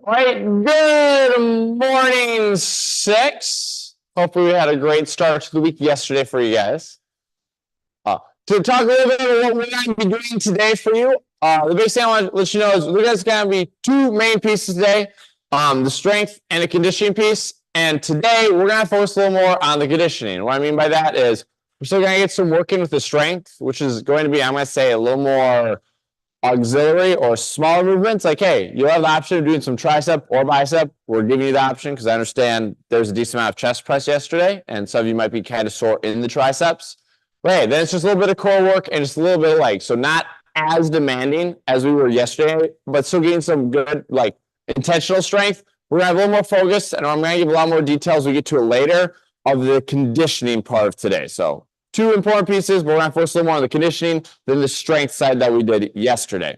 All right, good morning, 6. Hopefully we had a great start to the week yesterday for you guys. To talk a little bit about what we're going to be doing today for you, the big thing I want to let you know is there's going to be 2 main pieces today, the strength and the conditioning piece. And today we're going to focus a little more on the conditioning. What I mean by that is we're still going to get some work in with the strength, which is going to be, I'm going to say, a little more auxiliary or smaller movements. Like, hey, you'll have the option of doing some tricep or bicep. We're giving you the option because I understand there's a decent amount of chest press yesterday, and some of you might be kind of sore in the triceps. But hey, then it's just a little bit of core work and just a little bit of leg. So not as demanding as we were yesterday, but still getting some good, like, intentional strength. We're going to have a little more focus, and I'm going to give a lot more details. We get to it later of the conditioning part of today. So 2 important pieces, but we're going to focus a little more on the conditioning than the strength side that we did yesterday.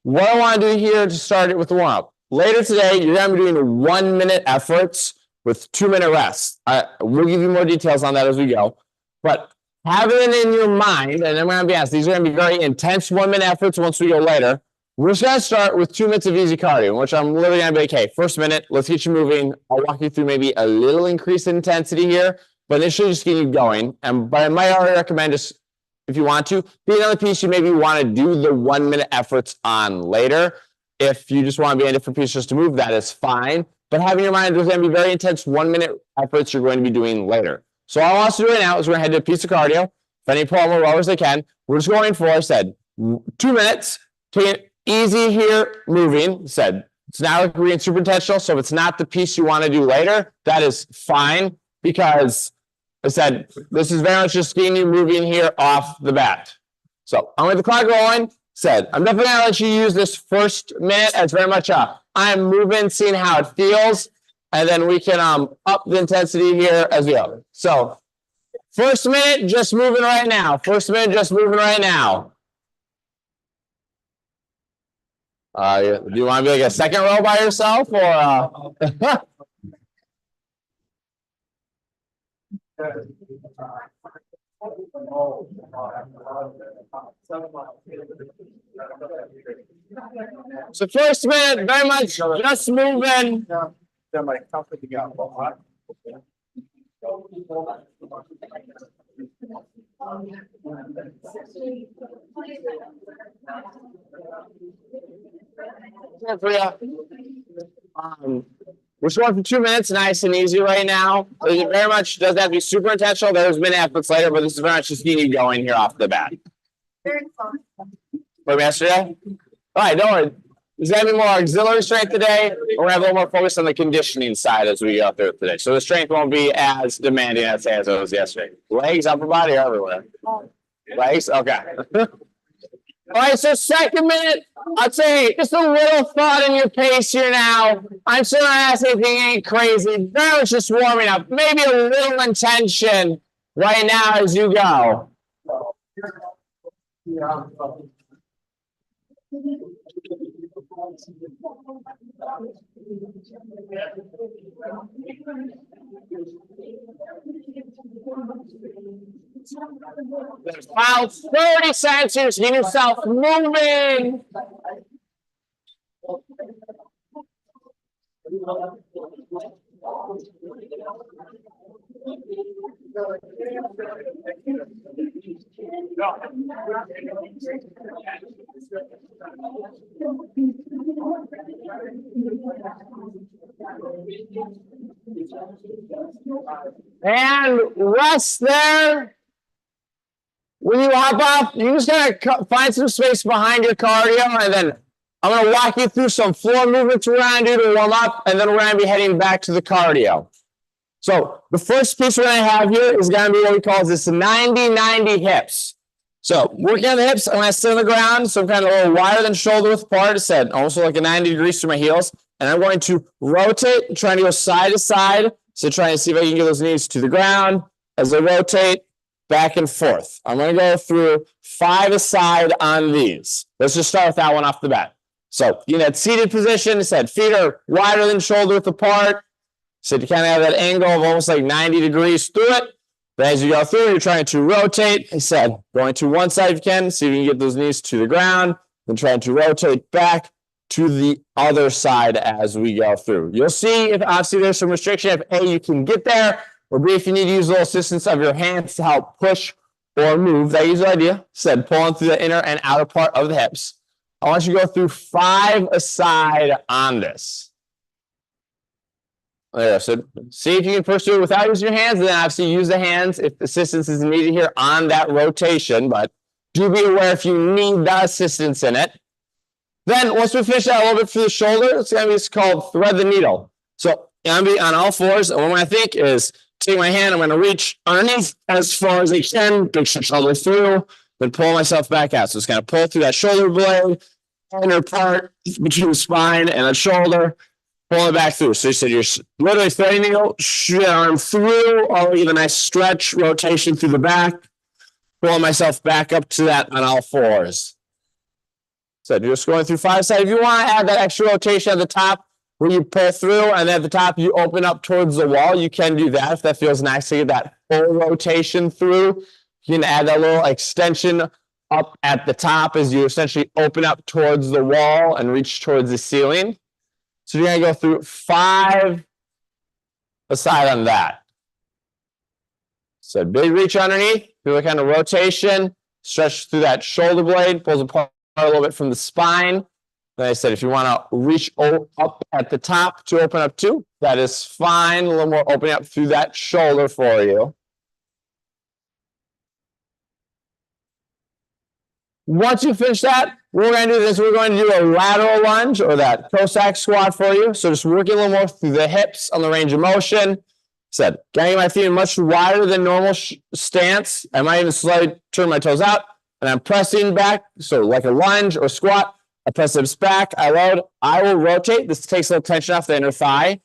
What I want to do here to start it with the warm-up. Later today, you're going to be doing 1-minute efforts with 2-minute rests. We'll give you more details on that as we go. But have it in your mind, and I'm going to be asked, these are going to be very intense 1-minute efforts once we go later. We're just going to start with 2 minutes of easy cardio, in which I'm literally going to be, okay, first minute, let's get you moving. I'll walk you through maybe a little increase in intensity here, but initially just get you going. But I might already recommend just, if you want to, be another piece you maybe want to do the 1-minute efforts on later. If you just want to be a different piece just to move, that is fine. But have in your mind, there's going to be very intense 1-minute efforts you're going to be doing later. So all I want us to do right now is we're going to head to a piece of cardio. If any pull more well as they can, we're just going for, I said, 2 minutes. Take it easy here, moving. Said, it's not like we're being super intentional. So if it's not the piece you want to do later, that is fine, because I said, this is very much just getting you moving here off the bat. So I'm with the clock rolling. Said, I'm definitely going to let you use this first minute as very much I'm moving, seeing how it feels. And then we can up the intensity here as we go. So first minute, just moving right now. First minute, just moving right now. Do you want to be like a second row by yourself, or? So first minute, very much just moving. We're just going for 2 minutes, nice and easy right now. It very much doesn't have to be super intentional. There's minute efforts later, but this is very much just getting you going here off the bat. From yesterday? All right, don't worry. There's going to be more auxiliary strength today. We're going to have a little more focus on the conditioning side as we go through it today. So the strength won't be as demanding, I'd say, as it was yesterday. Legs, upper body, everywhere. Legs? Okay. All right, so second minute, I'd say just a little thought in your pace here now. I'm still not asking anything ain't crazy. Very much just warming up. Maybe a little intention right now as you go. About 30 seconds, get yourself moving. And rest there. When you hop off, you're just going to find some space behind your cardio, and then I'm going to walk you through some floor movements we're going to do to warm up, and then we're going to be heading back to the cardio. So the first piece we're going to have here is going to be what we call this 90-90 hips. So working on the hips, I'm going to sit on the ground, so I'm kind of a little wider than shoulder width apart, as I said, almost like a 90 degrees through my heels. And I'm going to rotate, trying to go side to side. So trying to see if I can get those knees to the ground as I rotate back and forth. I'm going to go through 5 aside on these. Let's just start with that one off the bat. So in that seated position, I said feet are wider than shoulder width apart. So you kind of have that angle of almost like 90 degrees through it. But as you go through, you're trying to rotate. I said going to one side if you can, see if you can get those knees to the ground. Then trying to rotate back to the other side as we go through. You'll see if obviously there's some restriction if A, you can get there, or B, if you need to use a little assistance of your hands to help push or move. That usual idea. Said pulling through the inner and outer part of the hips. I want you to go through 5 aside on this. There you go. So see if you can push through it without using your hands, and then obviously use the hands if assistance is needed here on that rotation. But do be aware if you need that assistance in it. Then once we finish that a little bit through the shoulder, it's going to be called thread the needle. So I'm going to be on all fours, and what I think is take my hand, I'm going to reach underneath as far as I can, push it all the way through, then pull myself back out. So it's going to pull through that shoulder blade, inner part between the spine and the shoulder. Pull it back through. So you said you're literally threading the needle, shoot your arm through, all give a nice stretch, rotation through the back, pulling myself back up to that on all fours. So you're just going through 5 sides. If you want to add that extra rotation at the top where you pull through and then at the top you open up towards the wall, you can do that if that feels nice to get that full rotation through. You can add that little extension up at the top as you essentially open up towards the wall and reach towards the ceiling. So you're going to go through 5 aside on that. So big reach underneath, do a kind of rotation, stretch through that shoulder blade, pulls apart a little bit from the spine. Like I said, if you want to reach up at the top to open up too, that is fine. A little more opening up through that shoulder for you. Once you finish that, what we're going to do is we're going to do a lateral lunge or that Cossack squat for you. So just working a little more through the hips on the range of motion. Said, getting my feet much wider than normal stance. I might even slightly turn my toes out and I'm pressing back. So like a lunge or squat, I press the hips back, I load, I will rotate. This takes a little tension off the inner thigh.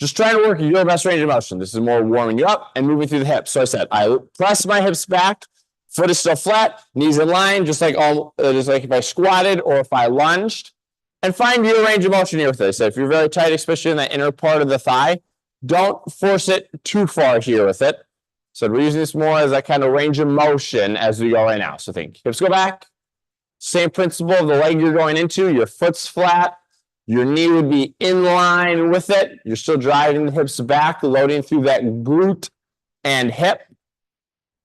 Just trying to work your best range of motion. This is more warming you up and moving through the hips. So I said, I press my hips back. Foot is still flat, knees in line, just like if I squatted or if I lunged. And find your range of motion here with this. So if you're very tight, especially in that inner part of the thigh, don't force it too far here with it. So we're using this more as that kind of range of motion as we go right now. So think, hips go back. Same principle of the leg you're going into. Your foot's flat. Your knee would be in line with it. You're still driving the hips back, loading through that glute and hip.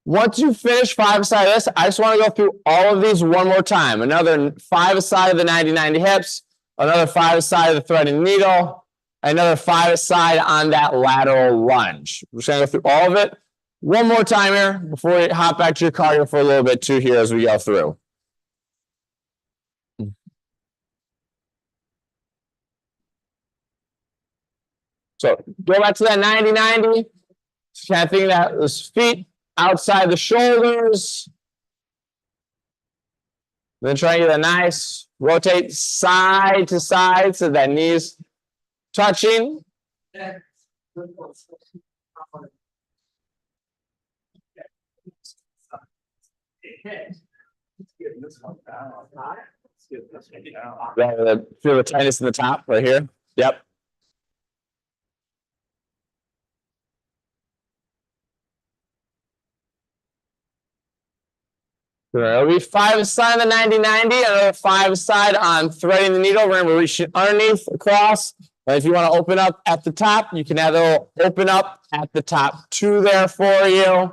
Once you finish 5 aside of this, I just want to go through all of these one more time. Another 5 aside of the 90-90 hips, another 5 aside of the threading needle, another 5 aside on that lateral lunge. We're just going to go through all of it one more time here before we hop back to your cardio for a little bit too here as we go through. So go back to that 90-90. Kind of thinking that those feet outside the shoulders. Then try to get a nice rotate side to side so that knees touching. Feel the tightness in the top right here. Yep. It'll be 5 aside on the 90-90, another 5 aside on threading the needle. Remember, reach it underneath, across. And if you want to open up at the top, you can have a little open up at the top too there for you.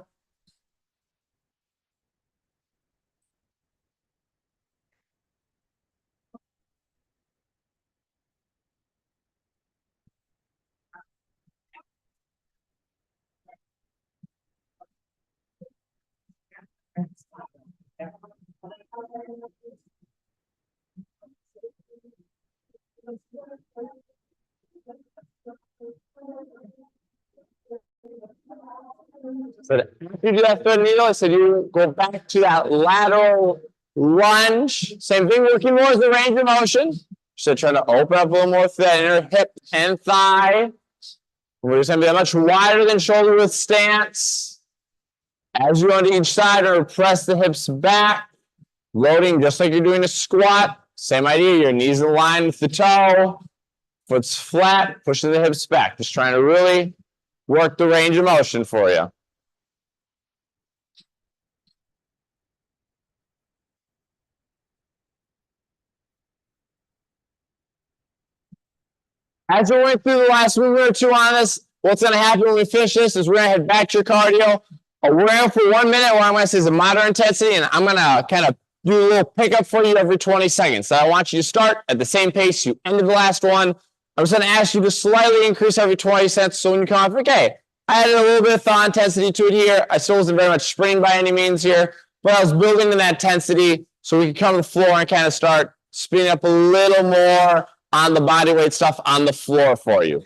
So after you do that thread needle, I said you go back to that lateral lunge. Same thing, working more as the range of motion. So trying to open up a little more through that inner hip and thigh. We're just going to be a much wider than shoulder width stance. As you go to each side, or press the hips back, loading just like you're doing a squat. Same idea, your knees in line with the toe, foot's flat, pushing the hips back. Just trying to really work the range of motion for you. As we went through the last movement or two on this, what's going to happen when we finish this is we're going to head back to your cardio. We're going for 1 minute. What I'm going to say is a moderate intensity, and I'm going to kind of do a little pickup for you every 20 seconds. So I want you to start at the same pace you ended the last one. I'm just going to ask you to slightly increase every 20 seconds. So when you come off, okay, I added a little bit of thought intensity to it here. I still wasn't very much sprinting by any means here, but I was building in that intensity so we could come to the floor and kind of start speeding up a little more on the body weight stuff on the floor for you.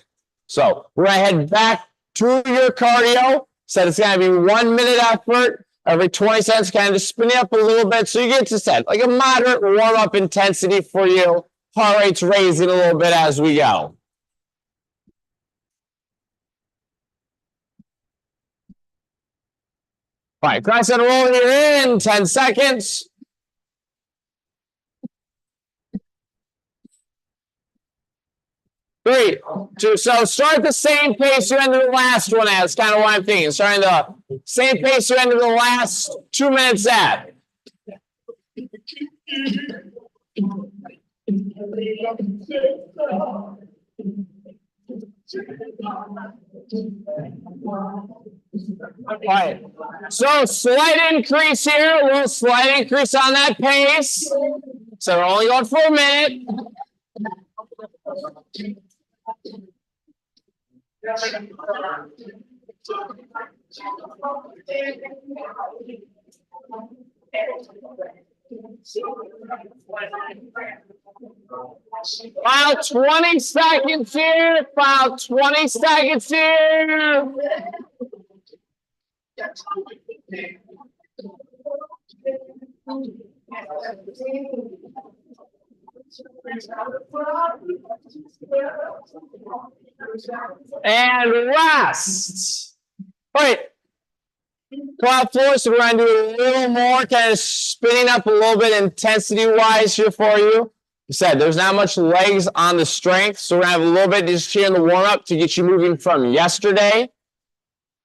So we're going to head back to your cardio. Said it's going to be 1 minute effort. Every 20 seconds, kind of just spinning up a little bit. So you get to set like a moderate warm-up intensity for you. Heart rate's raising a little bit as we go. All right, tricep roll here in 10 seconds. 3, 2, so start the same pace you ended the last one at. That's kind of what I'm thinking. Starting the same pace you ended the last 2 minutes at. All right, so slight increase here, a little slight increase on that pace. So we're only going for a minute. About 20 seconds here. About 20 seconds here. And rest. All right. Quad floor, so we're going to do a little more, kind of spinning up a little bit intensity-wise here for you. You said there's not much legs on the strength, so we're going to have a little bit just here in the warm-up to get you moving from yesterday.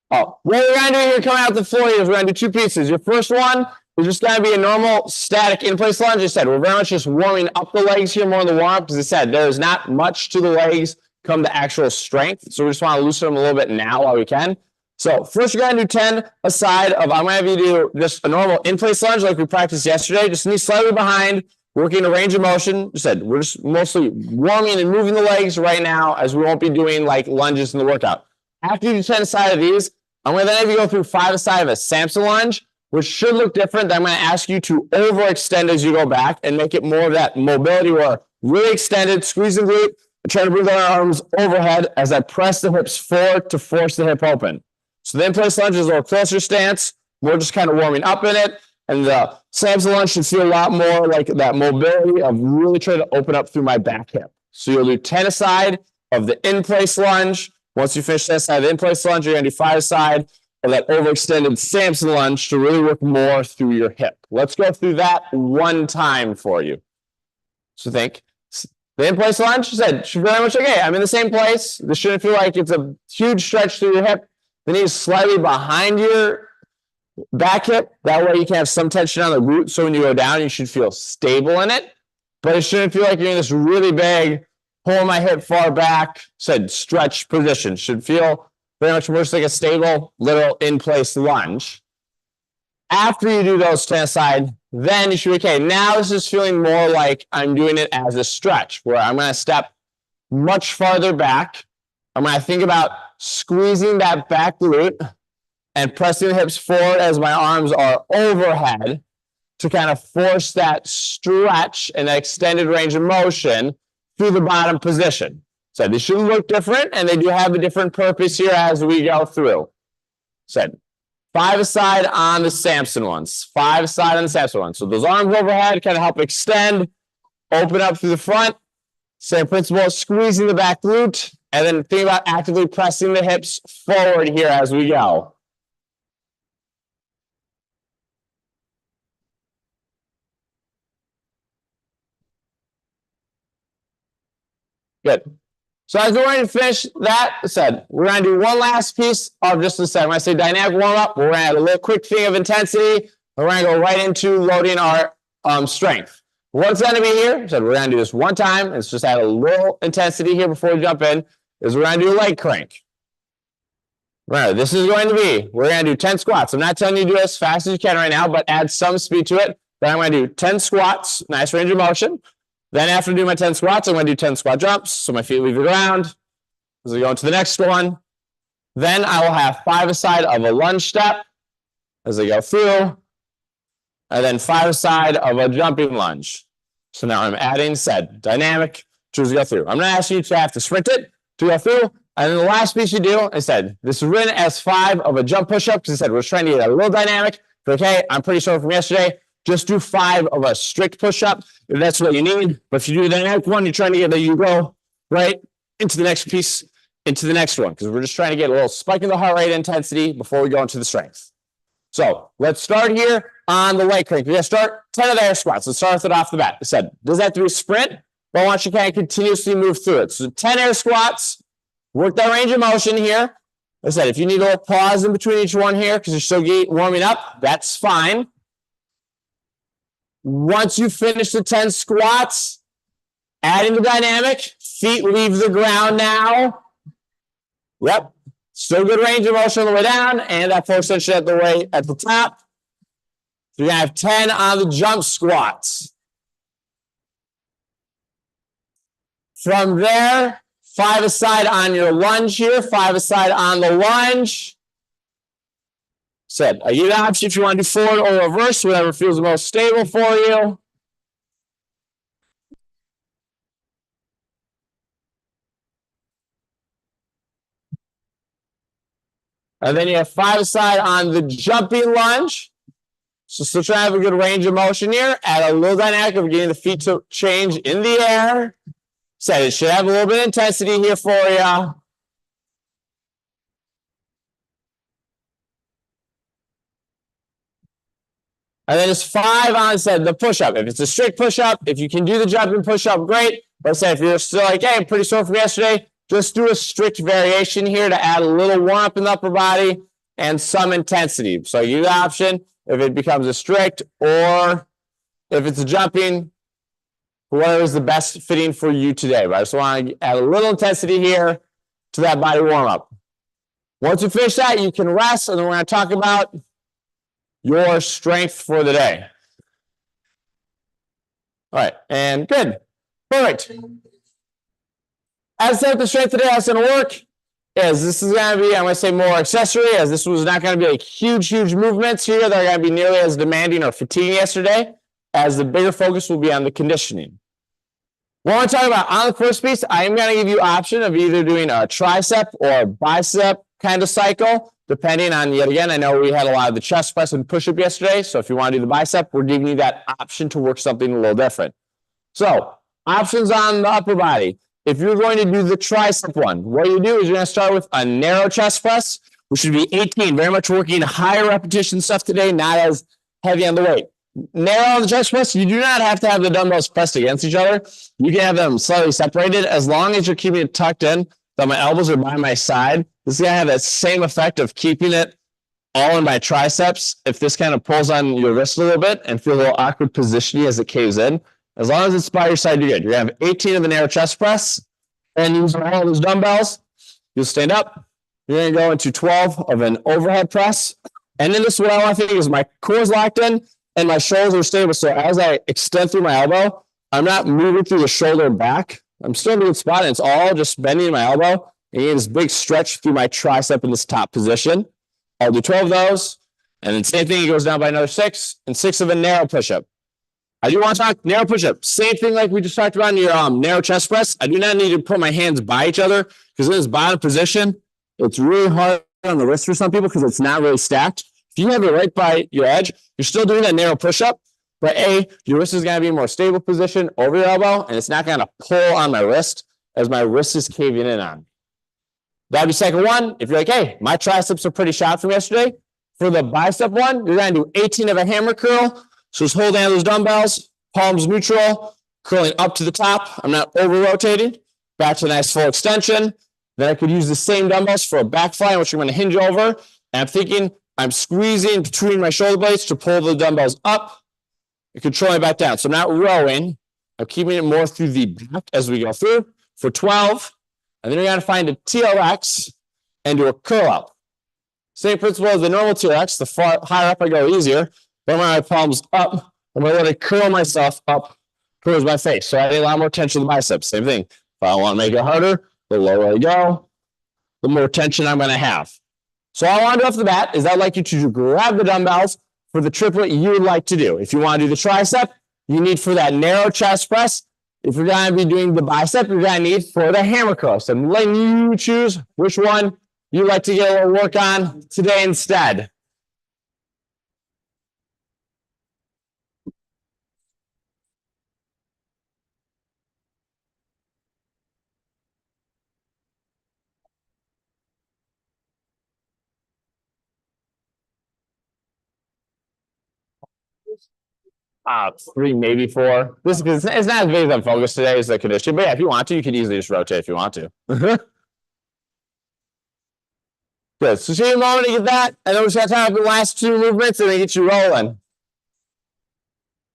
What we're going to do here coming out the floor is we're going to do 2 pieces. Your first one is just going to be a normal static in-place lunge. I said we're very much just warming up the legs here more in the warm-up because I said there's not much to the legs come to actual strength, so we just want to loosen them a little bit now while we can. So first you're going to do 10 aside of, I'm going to have you do just a normal in-place lunge like we practiced yesterday, just knee slightly behind, working a range of motion. I said we're just mostly warming and moving the legs right now as we won't be doing like lunges in the workout. After you do 10 aside of these, I'm going to then have you go through 5 aside of a Samson lunge, which should look different. I'm going to ask you to overextend as you go back and make it more of that mobility where really extended, squeeze the glute, and try to bring the arms overhead as I press the hips forward to force the hip open. So the in-place lunge is a little closer stance. We're just kind of warming up in it. And the Samson lunge should feel a lot more like that mobility of really trying to open up through my back hip. So you'll do 10 aside of the in-place lunge. Once you finish that side of the in-place lunge, you're going to do 5 aside of that overextended Samson lunge to really work more through your hip. Let's go through that one time for you. So think. The in-place lunge, said, should very much okay. I'm in the same place. This shouldn't feel like it's a huge stretch through your hip. The knee is slightly behind your back hip. That way you can have some tension on the glute. So when you go down, you should feel stable in it. But it shouldn't feel like you're in this really big, pull my hip far back, said stretch position. Should feel very much more like a stable little in-place lunge. After you do those 10 aside, then you should be okay. Now this is feeling more like I'm doing it as a stretch, where I'm going to step much farther back. I'm going to think about squeezing that back glute and pressing the hips forward as my arms are overhead to kind of force that stretch and that extended range of motion through the bottom position. So they should look different, and they do have a different purpose here as we go through. So 5-a-side on the Samson ones. 5-a-side on the Samson ones. So those arms overhead kind of help extend, open up through the front. Same principle, squeezing the back glute, and then think about actively pressing the hips forward here as we go. Good. So as we're going to finish that said, we're going to do one last piece of just a second. When I say dynamic warm-up, we're going to add a little quick thing of intensity. We're going to go right into loading our strength. What's going to be here? So we're going to do this one time. Let's just add a little intensity here before we jump in. Is we're going to do a leg crank. Right, this is going to be, we're going to do 10 squats. I'm not telling you to do it as fast as you can right now, but add some speed to it. Then I'm going to do 10 squats, nice range of motion. Then after doing my 10 squats, I'm going to do 10 squat jumps. So my feet leave the ground. As we go into the next one. Then I will have 5-a-side of a lunge step as I go through. And then 5-a-side of a jumping lunge. So now I'm adding said dynamic to go through. I'm not asking you to have to sprint it to go through. And then the last piece you do, I said, this is written as 5 of a jump push-up because I said we're trying to get a little dynamic. But okay, I'm pretty sure from yesterday, just do 5 of a strict push-up if that's what you need. But if you do the dynamic one, you're trying to get that you go right into the next piece, into the next one, because we're just trying to get a little spike in the heart rate intensity before we go into the strength. So let's start here on the leg crank. We're going to start 10 of the air squats. Let's start with it off the bat. I said, does that have to be a sprint? But I want you to kind of continuously move through it. So 10 air squats, work that range of motion here. I said, if you need a little pause in between each one here because you're still warming up, that's fine. Once you finish the 10 squats, adding the dynamic, feet leave the ground now. Yep. Still good range of motion on the way down, and that full extension at the top. So you're going to have 10 on the jump squats. From there, 5-a-side on your lunge here, 5-a-side on the lunge. Said, I give you the option if you want to do forward or reverse, whatever feels the most stable for you. And then you have 5-a-side on the jumping lunge. So still trying to have a good range of motion here. Add a little dynamic of getting the feet to change in the air. Said it should have a little bit of intensity here for you. And then just 5 on said the push-up. If it's a strict push-up, if you can do the jumping push-up, great. But say if you're still like, hey, I'm pretty sore from yesterday, just do a strict variation here to add a little warm-up in the upper body and some intensity. So you the option if it becomes a strict or if it's a jumping, whatever is the best fitting for you today. But I just want to add a little intensity here to that body warm-up. Once you finish that, you can rest, and then we're going to talk about your strength for the day. All right, and good. Perfect. As I said, the strength today, how it's going to work is this is going to be, I'm going to say more accessory, as this was not going to be like huge movements here that are going to be nearly as demanding or fatiguing yesterday, as the bigger focus will be on the conditioning. What I want to talk about on the first piece, I am going to give you option of either doing a tricep or bicep kind of cycle, depending on, yet again, I know we had a lot of the chest press and push-up yesterday, so if you want to do the bicep, we're giving you that option to work something a little different. So, options on the upper body. If you're going to do the tricep one, what you do is you're going to start with a narrow chest press, which should be 18. Very much working higher repetition stuff today, not as heavy on the weight. Narrow on the chest press, you do not have to have the dumbbells pressed against each other. You can have them slightly separated as long as you're keeping it tucked in, that my elbows are by my side. This is going to have that same effect of keeping it all in my triceps. If this kind of pulls on your wrist a little bit and feel a little awkward positioning as it caves in, as long as it's by your side, you're good. You're going to have 18 of the narrow chest press and using all of those dumbbells. You'll stand up. You're going to go into 12 of an overhead press. And then this, what I want to think is my core is locked in and my shoulders are stable. So as I extend through my elbow, I'm not moving through the shoulder back. I'm still in a good spot, and it's all just bending my elbow and getting this big stretch through my tricep in this top position. I'll do 12 of those. And then same thing, it goes down by another 6 and 6 of a narrow push-up. I do want to talk narrow push-up. Same thing like we just talked about in your narrow chest press. I do not need to put my hands by each other because in this bottom position, it's really hard on the wrist for some people because it's not really stacked. If you have it right by your edge, you're still doing that narrow push-up, but your wrist is going to be in a more stable position over your elbow, and it's not going to pull on my wrist as my wrist is caving in on. That'd be second one. If you're like, hey, my triceps are pretty shot from yesterday, for the bicep one, you're going to do 18 of a hammer curl. So just hold down those dumbbells, palms neutral, curling up to the top. I'm not over-rotating. Back to a nice full extension. Then I could use the same dumbbells for a back fly, which I'm going to hinge over. And I'm thinking I'm squeezing between my shoulder blades to pull the dumbbells up and control it back down. So I'm not rowing. I'm keeping it more through the back as we go through for 12. And then you're going to find a TRX and do a curl up. Same principle as the normal TRX. The far higher up I go, easier. But I'm going to my palms up. I'm going to let it curl myself up towards my face. So I need a lot more tension in the biceps. Same thing. If I want to make it harder, the lower I go, the more tension I'm going to have. So all I want to do off the bat is I'd like you to grab the dumbbells for the triplet you would like to do. If you want to do the tricep, you need for that narrow chest press. If you're going to be doing the bicep, you're going to need for the hammer curl. So I'm letting you choose which one you'd like to get a little work on today instead. Three, maybe four. This is it's not as big as I'm focused today as the condition, but yeah, if you want to, you can easily just rotate if you want to. Good. So take a moment to get that, and then we just got time for the last two movements, and then get you rolling.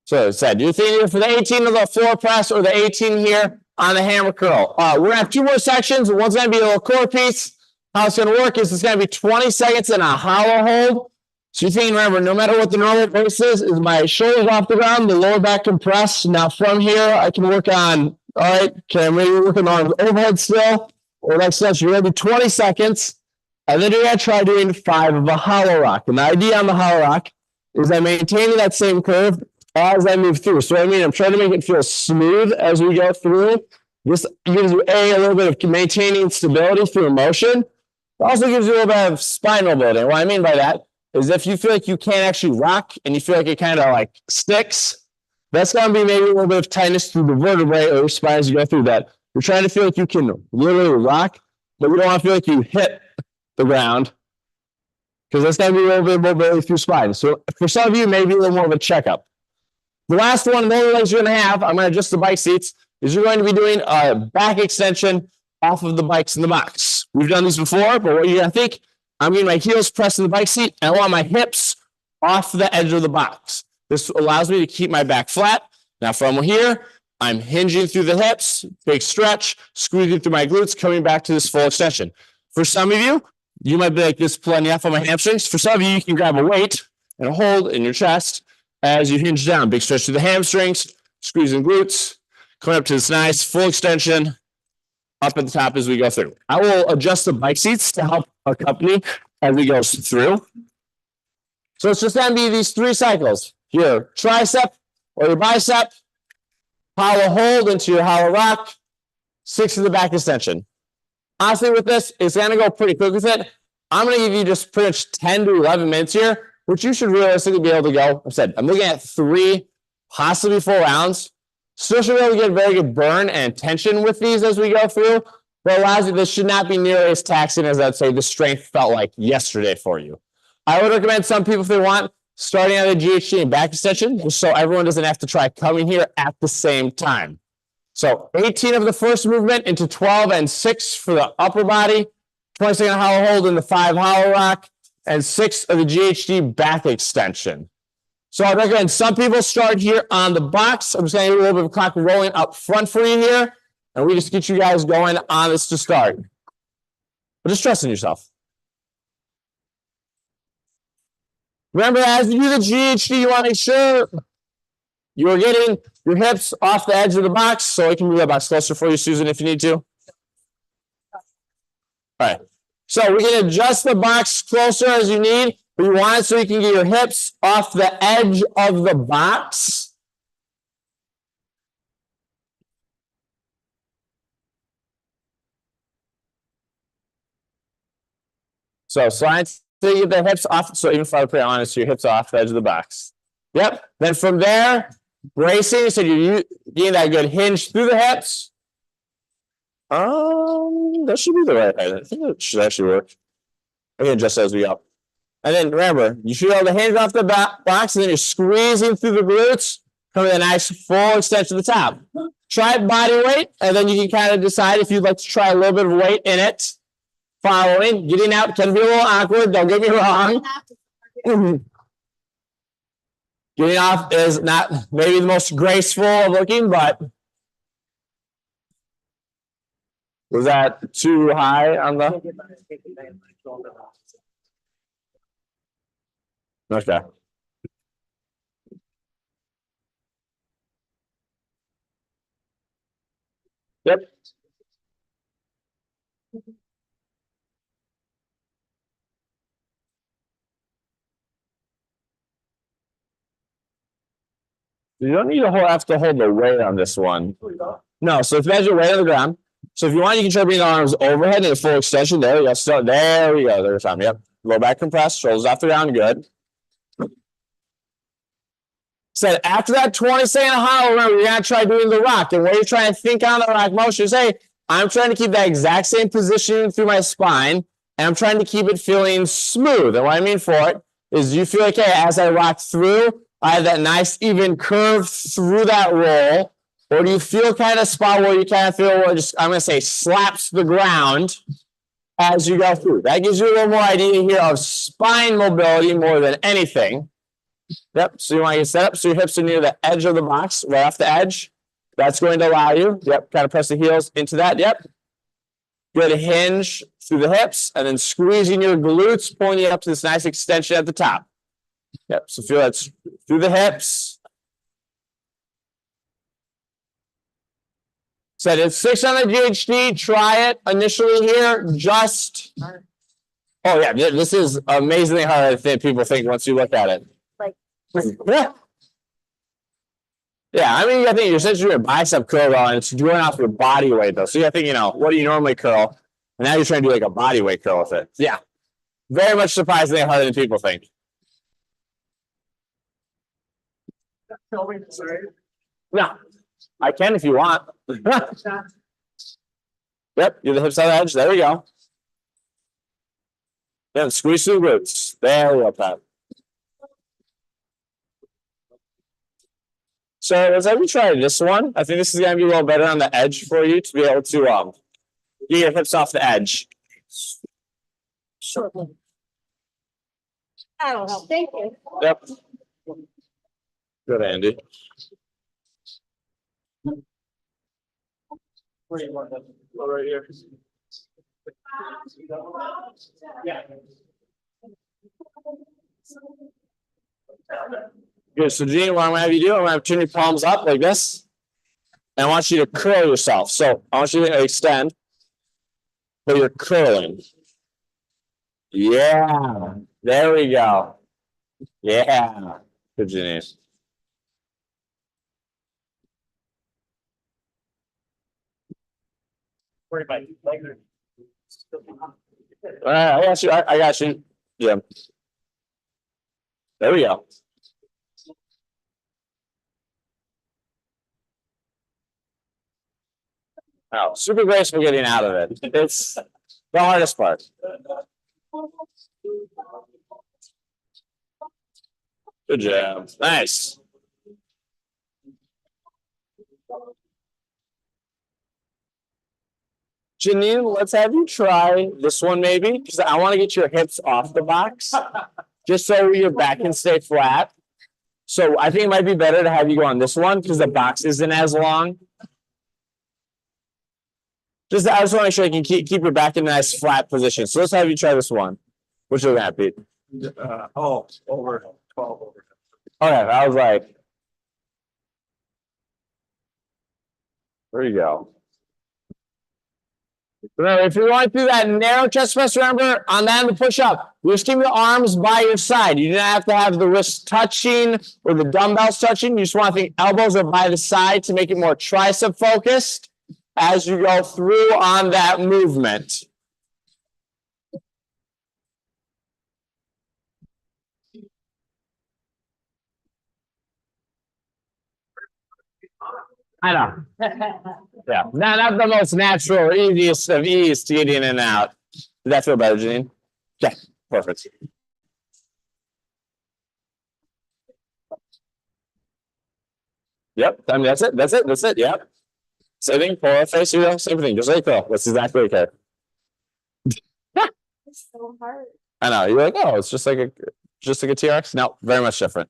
So as I said, you're thinking for the 18 of the floor press or the 18 here on the hammer curl. We're gonna have two more sections. One's gonna be a little core piece. How it's gonna work is it's gonna be 20 seconds in a hollow hold. So you're thinking, remember, no matter what the normal pace is my shoulders off the ground, the lower back compressed. Now from here, I can work on, all right, okay, maybe working on overhead still, or like such. You're gonna do 20 seconds, and then you're gonna try doing 5 of a hollow rock. And the idea on the hollow rock is I'm maintaining that same curve as I move through. So I mean, I'm trying to make it feel smooth as we go through. This gives you a little bit of maintaining stability through motion. It also gives you a little bit of spine mobility. And what I mean by that is if you feel like you can't actually rock and you feel like it kind of like sticks, that's going to be maybe a little bit of tightness through the vertebrae or your spine as you go through that. You're trying to feel like you can literally rock, but you don't want to feel like you hit the ground because that's going to be a little bit of mobility through spine. So for some of you, maybe a little more of a checkup. The last one, the only legs you're going to have, I'm going to adjust the bike seats, is you're going to be doing a back extension off of the bikes in the box. We've done these before, but what you're going to think, I'm getting my heels pressed in the bike seat, and I want my hips off the edge of the box. This allows me to keep my back flat. Now from here, I'm hinging through the hips, big stretch, squeezing through my glutes, coming back to this full extension. For some of you, you might be like, this plenty off on my hamstrings. For some of you, you can grab a weight and a hold in your chest as you hinge down. Big stretch through the hamstrings, squeezing glutes, coming up to this nice full extension up at the top as we go through. I will adjust the bike seats to help accompany as we go through. So it's just going to be these 3 cycles. Your tricep or your bicep, hollow hold into your hollow rock, 6 of the back extension. Honestly, with this, it's going to go pretty quick with it. I'm going to give you just pretty much 10 to 11 minutes here, which you should realistically be able to go. I said, I'm looking at 3, possibly 4 rounds. Still should be able to get very good burn and tension with these as we go through, but allows you, this should not be nearly as taxing as I'd say the strength felt like yesterday for you. I would recommend some people, if they want, starting at a GHD and back extension, just so everyone doesn't have to try coming here at the same time. So 18 of the first movement into 12 and 6 for the upper body, 20-second hollow hold in the 5 hollow rock, and 6 of the GHD back extension. So I recommend some people start here on the box. I'm just going to do a little bit of clock rolling up front for you here, and we just get you guys going on this to start. But just trust in yourself. Remember, as you do the GHD, you want to make sure you're getting your hips off the edge of the box, so I can move that box closer for you, Susan, if you need to. All right. So we can adjust the box closer as you need. But you want it so you can get your hips off the edge of the box. So slide So you get the hips off. So even if I put it on, so your hips off the edge of the box. Yep. Then from there, bracing. So you're getting that good hinge through the hips. That should be the right height. I think it should actually work. I can adjust as we go. And then remember, you should be able to hinge off the box, and then you're squeezing through the glutes, coming with a nice full extension to the top. Try body weight, and then you can kind of decide if you'd like to try a little bit of weight in it. Following, getting out can be a little awkward, don't get me wrong. Getting off is not maybe the most graceful of looking, but was that too high on the? Okay. Yep. You don't need to have to hold the weight on this one. No, so if you measure weight on the ground. So if you want, you can try bringing the arms overhead in a full extension. There we go. So there we go. There's time. Yep. Low back compressed, shoulders off the ground. Good. Said after that 20-second hollow, remember, you're going to try doing the rock. And what you're trying to think on the rock motion is, hey, I'm trying to keep that exact same position through my spine, and I'm trying to keep it feeling smooth. And what I mean for it is you feel like, hey, as I rock through, I have that nice even curve through that roll. Or do you feel kind of spot where you kind of feel where just, I'm going to say, slaps the ground as you go through? That gives you a little more idea here of spine mobility more than anything. Yep, so you want to get set up so your hips are near the edge of the box, right off the edge. That's going to allow you, yep, kind of press the heels into that, yep. Good hinge through the hips, and then squeezing your glutes, pulling you up to this nice extension at the top. Yep, so feel that through the hips. Said it's 6 on the GHD. Try it initially here. Just, oh yeah, this is amazingly hard. I think people think once you look at it. Yeah. Yeah, I mean, I think you're essentially doing a bicep curl, and it's doing off your body weight, though. So you think, what do you normally curl? And now you're trying to do like a body weight curl with it. Yeah. Very much surprisingly harder than people think. No, I can if you want. Yep, you're the hips on the edge. There we go. Then squeeze through the glutes. There we go, Pat. So let's have you try this one. I think this is going to be a little better on the edge for you to be able to get your hips off the edge. Sure. I don't know. Thank you. Yep. Good, Andy. Right here. Yeah. Good. So, Gene, what I'm going to have you do, I'm going to have turn your palms up like this. And I want you to curl yourself. So, I want you to extend, but you're curling. Yeah. There we go. Yeah. Good, Gene. All right, I got you. I got you. Yeah. There we go. Oh, super graceful getting out of it. It's the hardest part. Good job. Nice. Janine, let's have you try this one maybe, because I want to get your hips off the box, just so your back can stay flat. So I think it might be better to have you go on this one because the box isn't as long. I just want to make sure I can keep your back in a nice flat position. So let's have you try this one. Which are that, Pete? Over 12 over. Okay, I was like, there you go. Remember, if you're going through that narrow chest press, remember, on that end of the push-up, you're just keeping the arms by your side. You don't have to have the wrists touching or the dumbbells touching. You just want to think elbows are by the side to make it more tricep focused as you go through on that movement. I know. Yeah, not the most natural, easiest of ease to get in and out. Does that feel better, Janine? Yeah, perfect. Yep, I mean, that's it, that's it, yep. Sitting, pull our face, same thing, just like that. That's exactly okay. It's so hard. I know, you're like, oh, it's just like a TRX? No, very much different.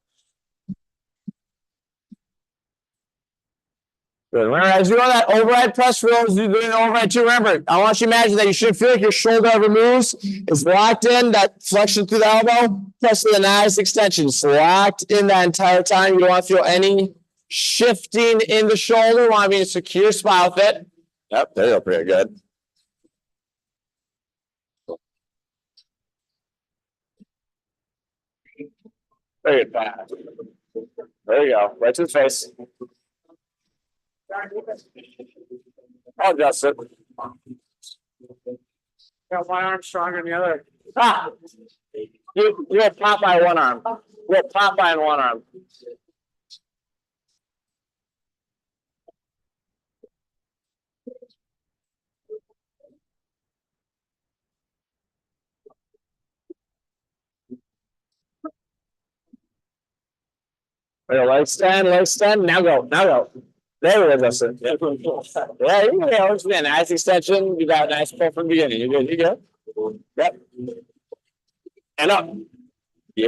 Good. Remember, as you do that overhead press rolls, you're doing overhead too. Remember, I want you to imagine that you should feel like your shoulder ever moves. It's locked in, that flexion through the elbow, press the nice extension. It's locked in that entire time. You don't want to feel any shifting in the shoulder. You want to be in a secure spinal fit. Yep, there you go, pretty good. Very good. There you go, right to the face. I'll adjust it. Got one arm stronger than the other. Ah! You have Popeye one arm. You have Popeye in one arm. Leg extend. Now go. There we go, Justin. Yeah, yeah, you go. It's been a nice extension. You got a nice pull from the beginning. You good. Yep. And up. Yeah.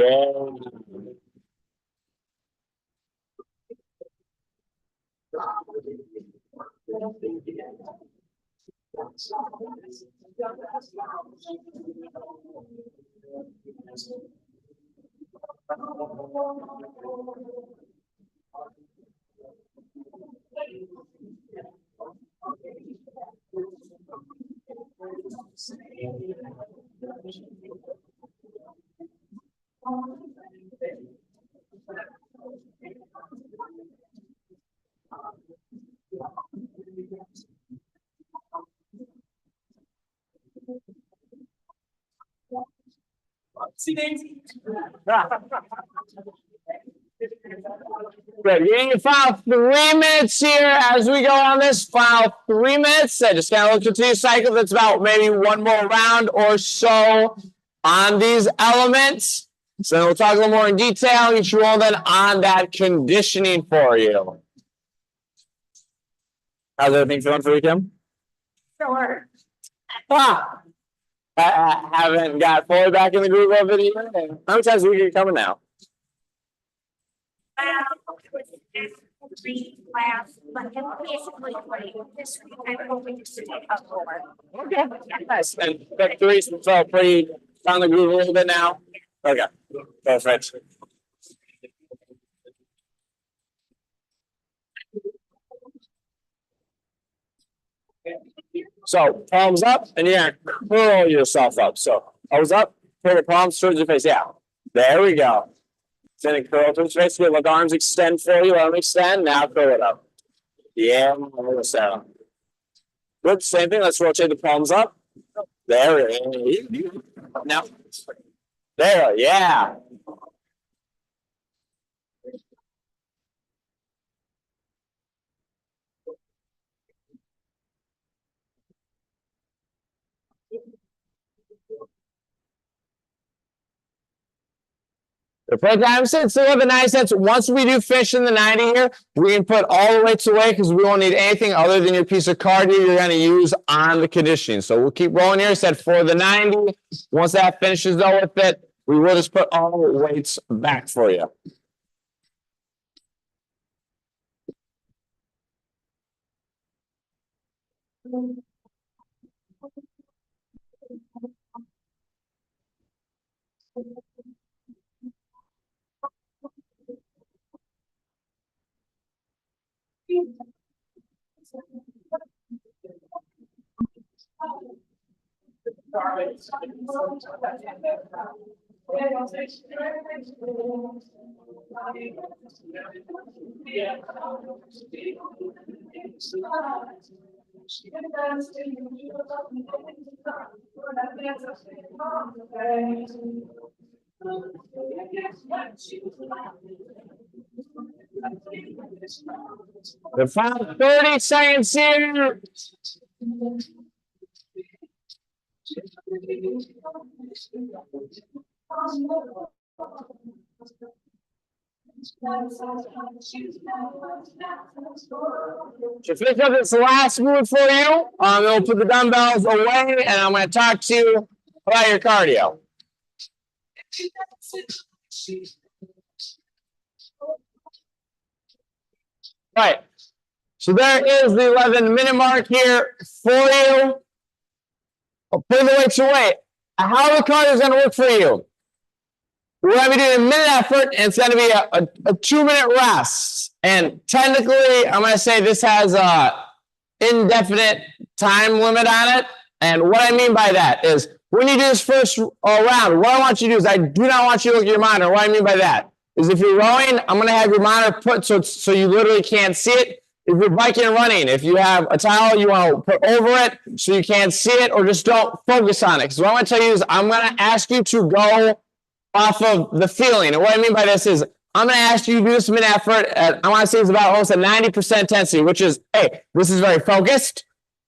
Good. You're in your final 3 minutes here as we go on this final 3 minutes. I just kind of look into your cycle. That's about maybe one more round or so on these elements. So we'll talk a little more in detail. Get you all then on that conditioning for you. How's everything feeling for you, Kim? Sure. Ah, I haven't got fully back in the groove of it either. How many times a week are you coming now? Three class, but basically this week I'm hoping to take up more. Okay, nice. And that three felt pretty on the groove a little bit now. Okay, perfect. So palms up, and you're gonna curl yourself up. So palms up, pull the palms towards your face. Yeah, there we go. Then curl towards your face. Good. Let the arms extend for you. Let them extend. Now curl it up. Yeah, almost down. Good. Same thing. Let's rotate the palms up. There it is. Now, there. Yeah. The program sits still the 90 cents. Once we do finish in the 90 here, we can put all the weights away because we won't need anything other than your piece of cardio you're going to use on the conditioning. So we'll keep rolling here. Said for the 90. Once that finishes though with it, we will just put all the weights back for you. The final 30 seconds here. To finish up this last move for you, we'll put the dumbbells away and I'm going to talk to you about your cardio. Right. So there is the 11-minute mark here for you. I'll put the weights away. How the cardio is going to work for you? We're going to be doing a minute effort, and it's going to be a 2-minute rest. And technically, I'm going to say this has a indefinite time limit on it. And what I mean by that is when you do this first round, what I want you to do is I do not want you to look at your monitor. What I mean by that is if you're rowing, I'm going to have your monitor put so you literally can't see it. If you're biking and running, if you have a towel, you want to put over it so you can't see it, or just don't focus on it. Because what I'm going to tell you is I'm going to ask you to go off of the feeling. And what I mean by this is I'm going to ask you to do this minute effort. I want to say it's about almost a 90% intensity, which is, hey, this is very focused.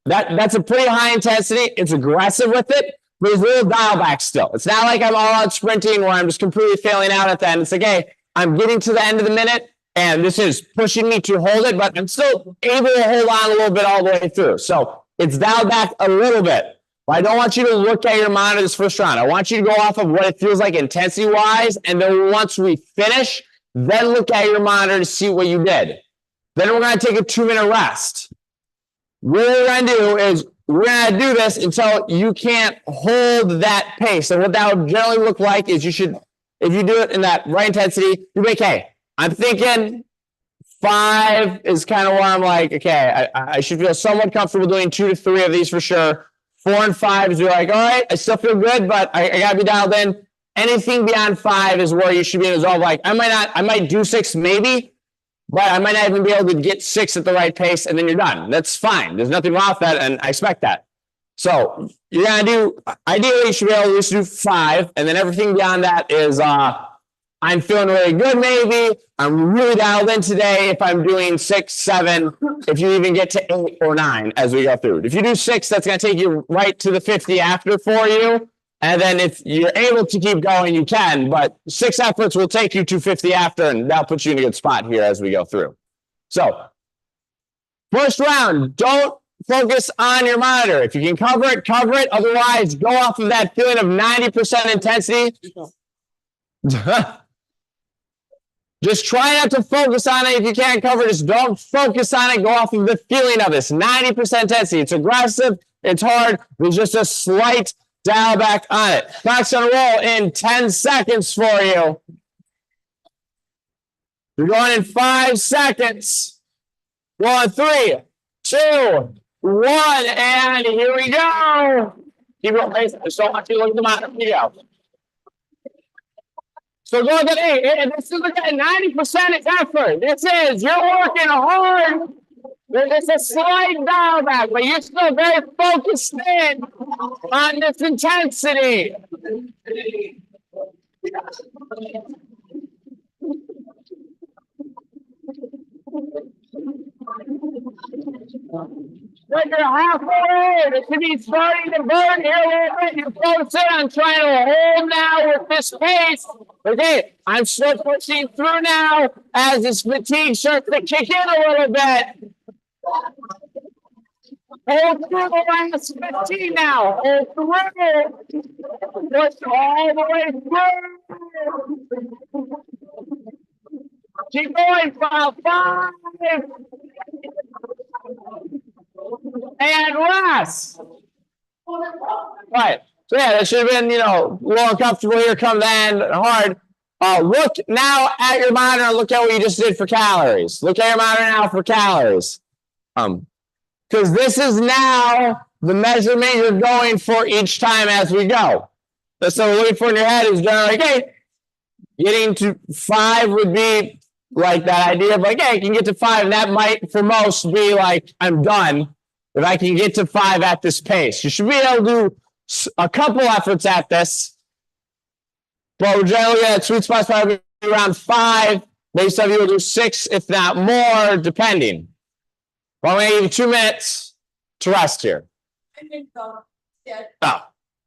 That's a pretty high intensity. It's aggressive with it, but there's a little dial back still. It's not like I'm all out sprinting where I'm just completely failing out at the end. It's like, hey, I'm getting to the end of the minute, and this is pushing me to hold it, but I'm still able to hold on a little bit all the way through. So it's dialed back a little bit. But I don't want you to look at your monitor this first round. I want you to go off of what it feels like intensity-wise, and then once we finish, then look at your monitor to see what you did. Then we're going to take a 2-minute rest. What we're going to do is we're going to do this until you can't hold that pace. And what that would generally look like is you should, if you do it in that right intensity, you're like, hey, I'm thinking 5 is kind of where I'm like, okay, I should feel somewhat comfortable doing 2 to 3 of these for sure. 4 and 5 is you're like, all right, I still feel good, but I got to be dialed in. Anything beyond 5 is where you should be in resolve. Like I might do 6 maybe, but I might not even be able to get 6 at the right pace, and then you're done. That's fine. There's nothing wrong with that, and I expect that. So you're going to do, ideally, you should be able to at least do 5, and then everything beyond that is I'm feeling really good maybe. I'm really dialed in today if I'm doing 6, 7, if you even get to 8 or 9 as we go through. If you do 6, that's going to take you right to the 50 after for you. And then if you're able to keep going, you can, but 6 efforts will take you to 50 after, and that'll put you in a good spot here as we go through. So first round, don't focus on your monitor. If you can cover it, cover it. Otherwise, go off of that feeling of 90% intensity. Just try not to focus on it if you can't cover it. Just don't focus on it. Go off of the feeling of this 90% intensity. It's aggressive. It's hard. There's just a slight dial back on it. Clock's gonna roll in 10 seconds for you. You're going in 5 seconds. 1, 3, 2, 1, and here we go. Keep your pace. Just don't want you to look at the monitor. Here you go. So go ahead, hey, this is 90% effort. This is, you're working hard. There's a slight dial back, but you're still very focused in on this intensity. But you're halfway. It should be starting to burn here a little bit. You're focusing on trying to hold now with this pace. Okay, I'm still pushing through now as this fatigue starts to kick in a little bit. Hold through the last 15 now. Hold through. Push all the way through. Keep going. 5. And rest. Right. So yeah, that should have been, a little uncomfortable here come the end, hard. Look now at your monitor and look at what you just did for calories. Look at your monitor now for calories. Because this is now the measurement you're going for each time as we go. So what we're looking for in your head is generally like, hey, getting to 5 would be like that idea of like, hey, I can get to 5. And that might, for most, be like, I'm done if I can get to 5 at this pace. You should be able to do a couple efforts at this. But we're generally at sweet spot's probably around 5 Maybe some of you will do 6, if not more, depending. Well, I'm going to give you 2 minutes to rest here. Oh,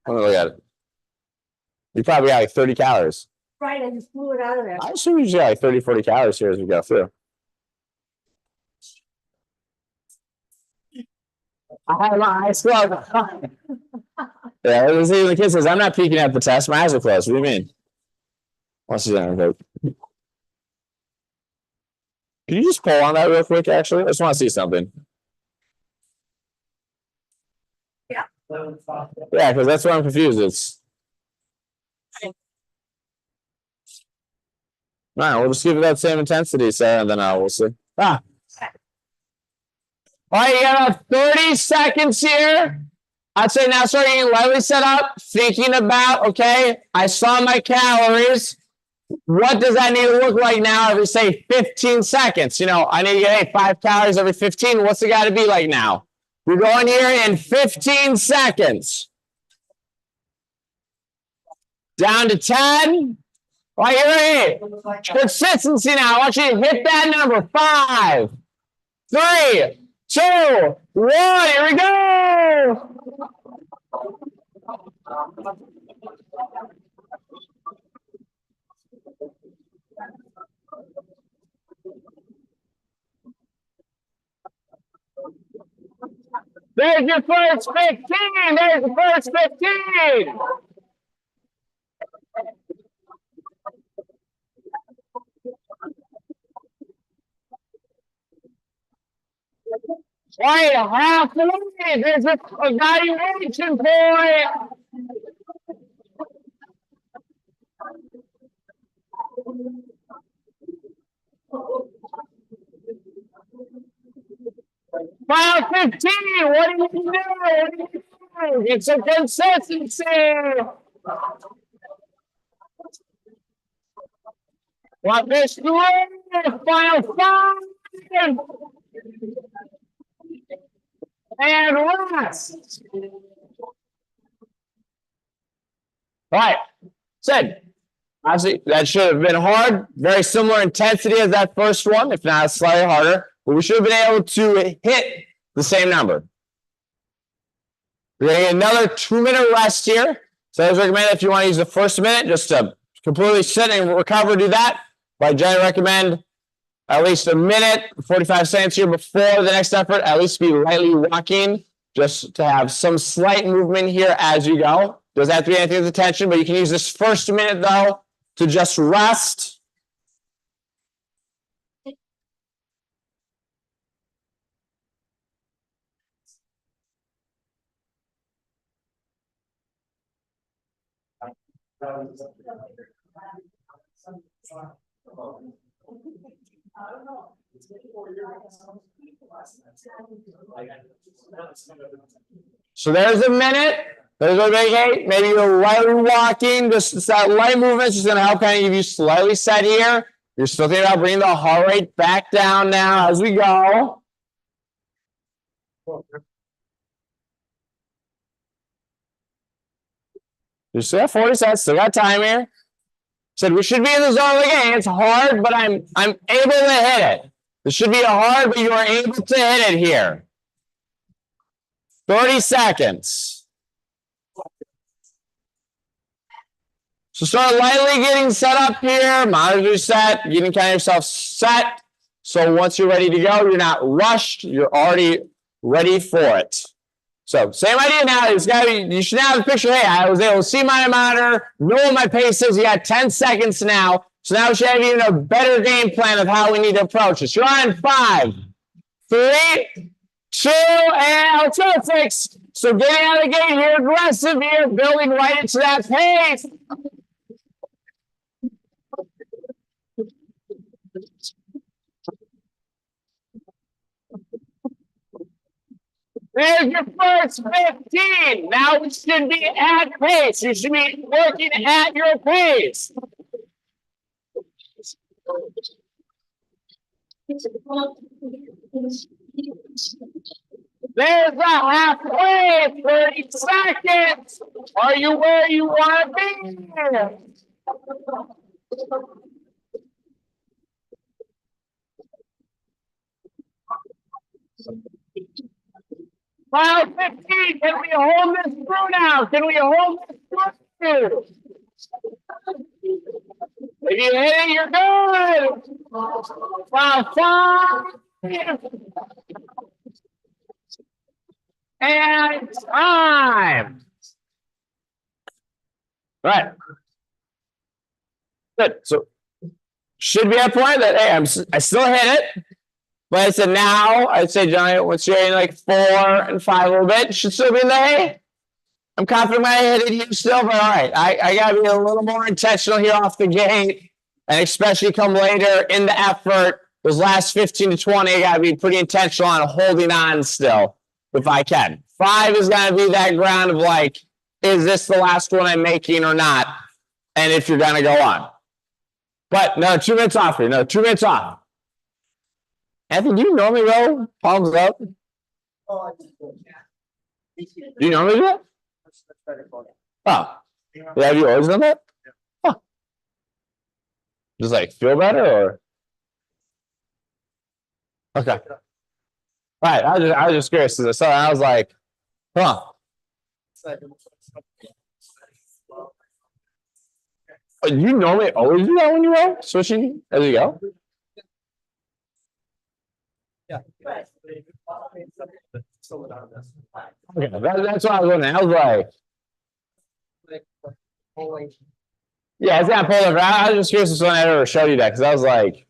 let me look at it. You probably got like 30 calories. Right, I just blew it out of there. I assume you usually got like 30, 40 calories here as we go through. I have my eyes closed. Yeah, even the kid says, I'm not peeking at the test. My eyes are closed. What do you mean? What's his name? Can you just pull on that real quick, actually? I just want to see something. Yeah. Yeah, because that's why I'm confused. It's. All right, we'll just give it that same intensity, Sarah, and then we'll see. All right, you got about 30 seconds here. I'd say now start getting lightly set up, thinking about, okay, I saw my calories. What does that need to look like now every, say, 15 seconds? You know, I need to get, hey, 5 calories every 15. What's it got to be like now? We're going here in 15 seconds. Down to 10. All right, here we go. Consistency now. I want you to hit that number. 5, 3, 2, 1. Here we go. There's your first 15. There's the first 15. Right, halfway. There's a evaluation point. Final 15. What do you do? It's a consistency. What this three? Final 5. And rest. All right. Said. Obviously, that should have been hard. Very similar intensity as that first one, if not slightly harder. But we should have been able to hit the same number. We're going to get another 2-minute rest here. So I always recommend if you want to use the first minute, just to completely sit and recover, do that. But I generally recommend at least a minute, 45 seconds here before the next effort. At least be lightly walking, just to have some slight movement here as you go. Doesn't have to be anything with attention, but you can use this first minute, though, to just rest. So there's a minute. There's a big, maybe you're lightly walking, just that light movement is just going to help kind of give you slightly set here. You're still thinking about bringing the heart rate back down now as we go. You still have 40 seconds, still got time here. Said we should be in the zone of the game. It's hard, but I'm able to hit it. This should be hard, but you are able to hit it here. 30 seconds. So start lightly getting set up here. Monitor set, getting kind of yourself set. So once you're ready to go, you're not rushed. You're already ready for it. So same idea now. It's got to be. You should have a picture. Hey, I was able to see my monitor, know what my pace is. You got 10 seconds now. So now we should have even a better game plan of how we need to approach this. You're on 5, 3, 2, and let's go 6. So getting out of the gate here, aggressive here, building right into that pace. There's your first 15. Now we should be at pace. You should be working at your pace. There's the halfway, 30 seconds. Are you where you want to be? Mile 15, can we hold this through now? Can we hold this through? If you hit it, you're good. Mile 5. And time. Right. Good. So should be at a point that hey, I still hit it. But I said now, I'd say Johnny, once you're in like 4 and 5 a little bit, should still be in the hay. I'm confident I hit it here still, but all right. I gotta be a little more intentional here off the gate, and especially come later in the effort. Those last 15 to 20, I gotta be pretty intentional on holding on still, if I can. 5 is gonna be that ground of like, is this the last one I'm making or not? And if you're gonna go on. But no, 2 minutes off here. No, 2 minutes off. Anthony, do you normally roll palms up? Do you normally do that? Oh, yeah, have you always done that? Huh. Just like feel better or? Okay. All right, I was just curious. So I was like, huh. Do you normally always do that when you roll? Switching as you go? Yeah. Okay, that's what I was wondering. I was like, yeah, it's not polar. I was just curious if I ever showed you that because I was like,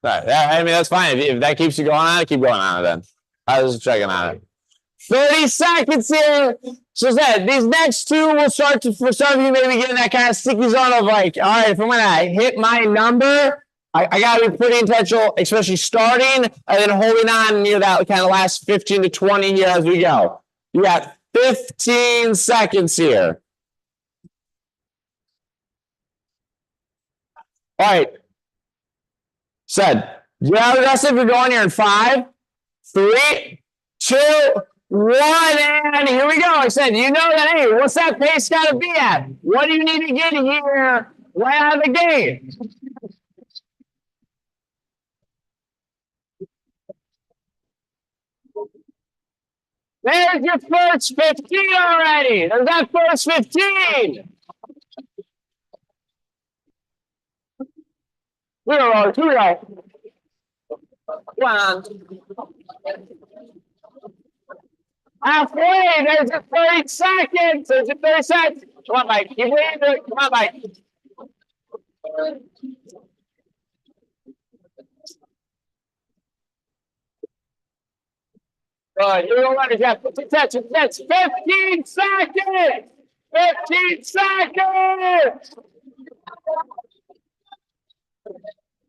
right, yeah, I mean, that's fine. If that keeps you going on it, keep going on it then. I was just checking on it. 30 seconds here. So that these next 2 will start to, for some of you, maybe get in that kind of sticky zone of like, all right, if I'm gonna hit my number, I gotta be pretty intentional, especially starting and then holding on near that kind of last 15 to 20 here as we go. You got 15 seconds here. All right. Said, you have aggressive. You're going here in 5, 3, 2, 1, and here we go. I said, you know that, hey, what's that pace got to be at? What do you need to get here right out of the gate? There's your first 15 already. There's that first 15. Here we go. 1. Halfway. There's your 30 seconds. There's your 30 seconds. Come on, Mike. Keep waiting. Come on, Mike. You don't want to get 15 seconds. 15 seconds.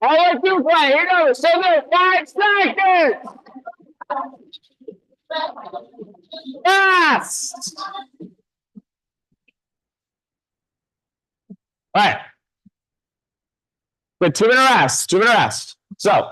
I like you play. Here goes. So there's 5 seconds. Fast. All right. But 2 minute rest. 2 minute rest. So,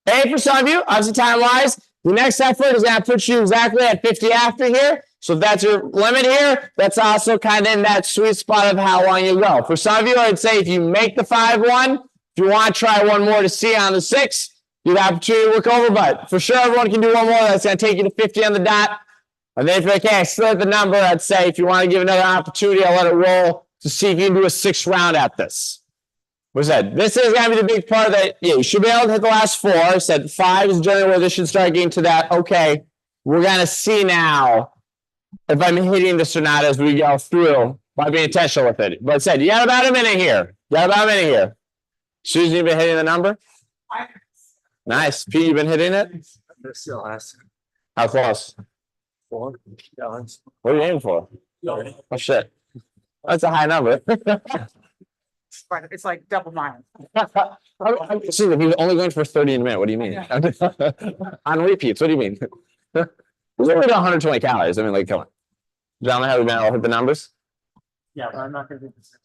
A for some of you, obviously time wise, the next effort is going to put you exactly at 50 after here. So if that's your limit here, that's also kind of in that sweet spot of how long you go. For some of you, I would say if you make the 5-1, if you want to try one more to see on the 6, you have the opportunity to look over. But for sure, everyone can do one more. That's going to take you to 50 on the dot. And then if you're like, hey, I still have the number, I'd say if you want to give another opportunity, I'll let it roll to see if you can do a 6th round at this. What said? This is going to be the big part that you should be able to hit the last 4. I said 5 is generally where this should start getting to that. Okay, we're going to see now if I'm hitting this or not as we go through by being intentional with it. But I said, you got about a minute here. Susan, you've been hitting the number? Nice. Pete, you've been hitting it? Still has How close? 4 gallons. What are you aiming for? Oh, shit. That's a high number. It's like double mine. See, he was only going for 30 in a minute. What do you mean? On repeats, what do you mean? He's only got 120 calories. I mean, like, come on. Gentlemen, have we been able to hit the numbers? Yeah, but I'm not gonna do this.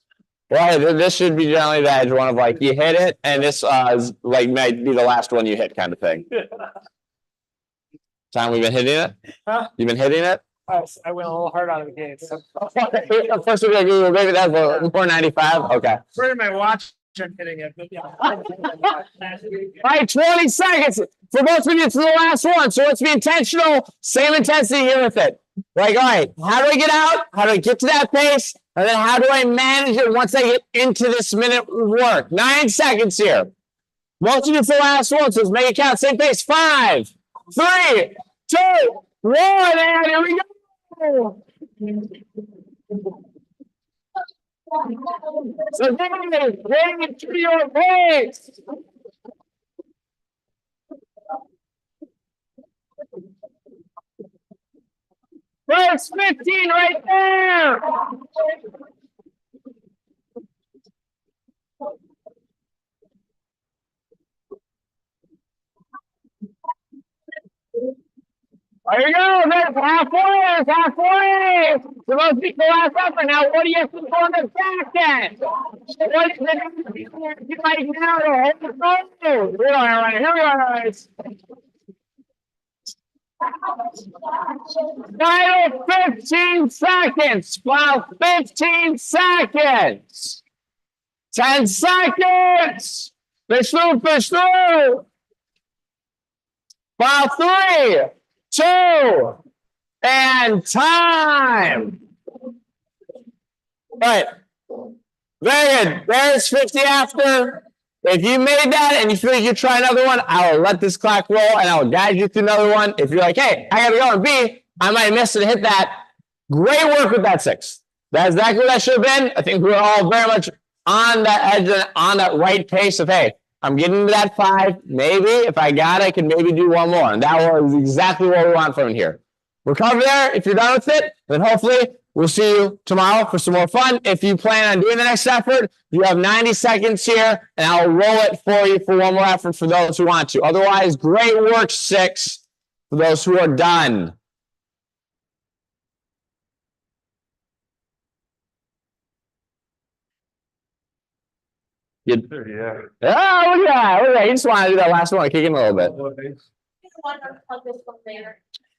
Well, this should be generally the edge one of like, you hit it, and this is like might be the last one you hit kind of thing. Time we've been hitting it? Huh? You've been hitting it? I went a little hard out of the gate. So. First we're gonna Google, maybe that's 495. Okay. Where did my watch Just kidding. Yeah. All right, 20 seconds. For most of you, it's the last one. So let's be intentional. Same intensity here with it. Like, all right, how do I get out? How do I get to that pace? And then how do I manage it once I get into this minute work? 9 seconds here. Most of you, it's the last one. So let's make it count. Same pace. 5, 3, 2, 1. And here we go. So David, bring it to your pace. First 15 right there. There you go. That's halfway. That's halfway. Supposed to be the last effort. Now, what do you have to do on the back end? What is it like now to hold the phone? Here we are, right? Here we are, right? Final 15 seconds. Final 15 seconds. 10 seconds. Fish through, fish through. Final 3, 2, and time. All right. Very good. There's 50 after. If you made that and you feel like you try another one, I will let this clock roll and I will guide you through another one. If you're like, hey, I got to go on B, I might have missed it and hit that. Great work with that 6. That's exactly what that should have been. I think we're all very much on that edge and on that right pace of, hey, I'm getting to that 5. Maybe if I got it, I can maybe do one more. And that was exactly what we want from here. We're covered there. If you're done with it, then hopefully we'll see you tomorrow for some more fun. If you plan on doing the next effort, you have 90 seconds here, and I'll roll it for you for one more effort for those who want to. Otherwise, great work, 6, for those who are done. Yeah. Oh, look at that. Look at that. You just want to do that last one, kick him a little bit.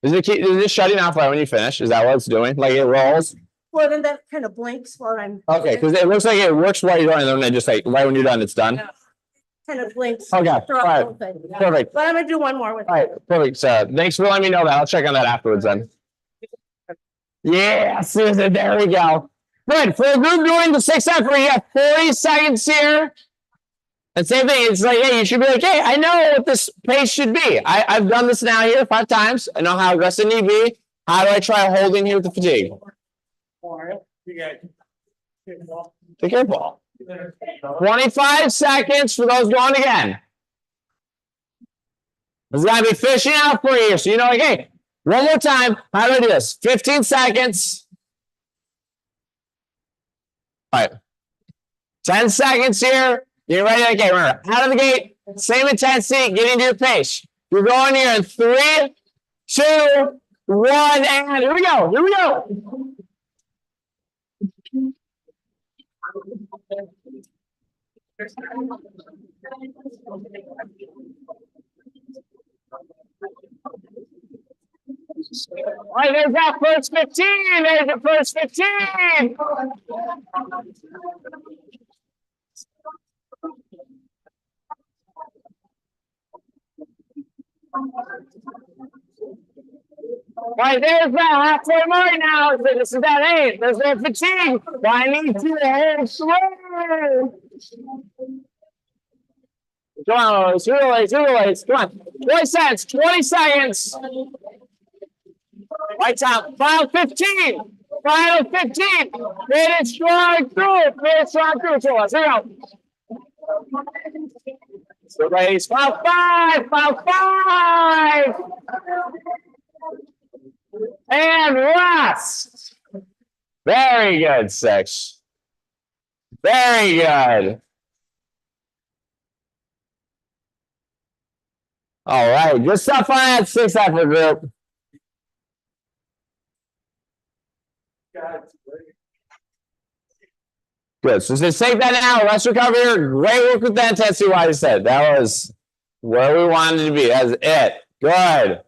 Is it shutting off right when you finish? Is that what it's doing? Like it rolls? Well, then that kind of blinks while I'm. Okay, because it looks like it works while you're doing it, and then just like right when you're done, it's done. Kind of blinks. Okay, all throughout the right, whole thing. perfect. But I'm gonna do one more with. All right, perfect. So thanks for letting me know that. I'll check on that afterwards then. Yeah, Susan, there we go. Good. For the group doing the 6 effort, you have 40 seconds here. And same thing, it's like, hey, you should be like, hey, I know what this pace should be. I've done this now here 5 times. I know how aggressive I need to be. How do I try holding here with the fatigue? Take care, ball. 25 seconds for those going again. This is going to be fishing out for you. So you know, like, hey, one more time. How do I do this? 15 seconds. All right. 10 seconds here. You're ready to get remember, out of the gate, same intensity, get into your pace. You're going here in 3, 2, 1, and here we go. Here we go. All right, there's that first 15. There's the first 15. Right, there's that halfway mark now. So this is that 8. There's that 15. I need to hold slow. Come on, it's relays. Come on. 20 seconds. 20 seconds. Right top. Final 15. Final 15. Finish strong through. Finish strong through to us. Here we go. So raise. Final 5. Final 5. And rest. Very good, 6. Very good. All right, good stuff on that 6 effort group. Good. So just take that now. Let's recover here. Great work with that intensity. Like I said, that was where we wanted to be. That's it. Good.